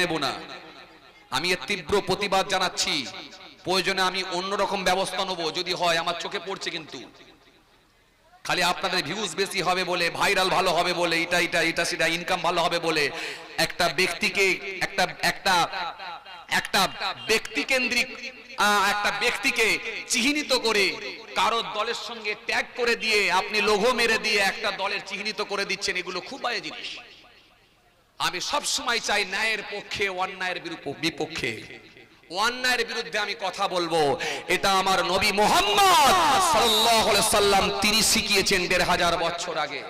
নেব না। আমি এর তীব্র প্রতিবাদ জানাচ্ছি। প্রয়োজনে আমি অন্যরকম ব্যবস্থা নেব যদি হয়। আমার চোখে পড়ছে, কিন্তু খালি আপনাদের ভিউজ বেশি হবে বলে, ভাইরাল ভালো হবে বলে, এটা সেটা ইনকাম ভালো হবে বলে একটা ব্যক্তিকে একটা ব্যক্তিকেন্দ্রিক একটা ব্যক্তিকে চিহ্নিত করে কারো দলের সঙ্গে ট্যাগ করে দিয়ে আপনি লোগো মেরে দিয়ে একটা দলের চিহ্নিত করে দিচ্ছেন, এগুলো খুব বাজে জিনিস। আমি সব সময় চাই ন্যায়ের পক্ষে, অন্যায়ের বিপক্ষে। অন্যায়ের বিরুদ্ধে আমি কথা বলবো। এটা আমার নবী মুহাম্মদ সাল্লাল্লাহু আলাইহি সাল্লাম তিনি শিখিয়েছেন ১৫০০ বছর আগে।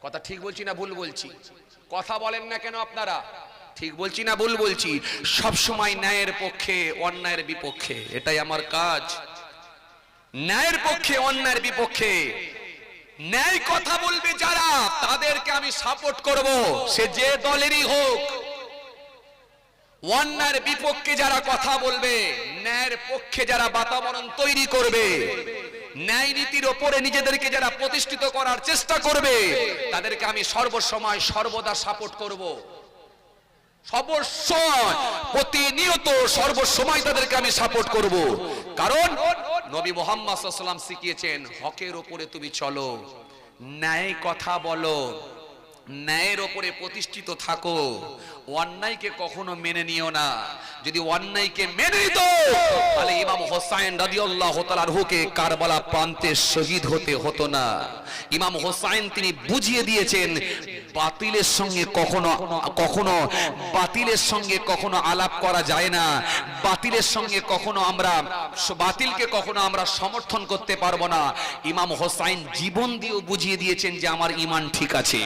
কথা ঠিক বলছি না ভুল বলছি? কথা বলেন না কেন আপনারা? ঠিক বলছি না ভুল বলছি? সব সময় ন্যায়ের পক্ষে, অন্যায়ের বিপক্ষে, এটাই আমার কাজ। ন্যায়ের পক্ষে, অন্যায়ের বিপক্ষে। ন্যায় কথা বলবে যারা, তাদেরকে আমি সাপোর্ট করব, সে যে দলেরই হোক। অন্যায়ের বিপক্ষে যারা কথা বলবে, ন্যায়ের পক্ষে যারা বাতাবরণ তৈরি করবে, ন্যায় নীতির ওপরে নিজেদেরকে যারা প্রতিষ্ঠিত করার চেষ্টা করবে, তাদেরকে আমি সর্বসময় সর্বদা সাপোর্ট করব। সর্বসময়, প্রতিনিয়ত, সর্বসময় তাদেরকে আমি সাপোর্ট করব। কারণ নবী মুহাম্মদ সাল্লাল্লাহু আলাইহি ওয়াসাল্লাম শিখিয়েছেন, হকের ওপরে তুমি চলো, ন্যায় কথা বলো, ন্যায়ের ওপরে প্রতিষ্ঠিত থাকো, অন্যায়কে কখনো মেনে নিও না। যদি অন্যায়কে মেনে নিত, তাহলে ইমাম হোসাইন রাদিয়াল্লাহু তাআলা আনহুকে কারবালা প্রান্তে শহীদ হতে হতো না। ইমাম হোসাইন তিনি বুঝিয়ে দিয়েছেন, বাতিলের সঙ্গে কখনো আলাপ করা যায় না। বাতিলের সঙ্গে বাতিলকে কখনো আমরা সমর্থন করতে পারবো না। ইমাম হোসাইন জীবন দিয়েও বুঝিয়ে দিয়েছেন যে আমার ঈমান ঠিক আছে।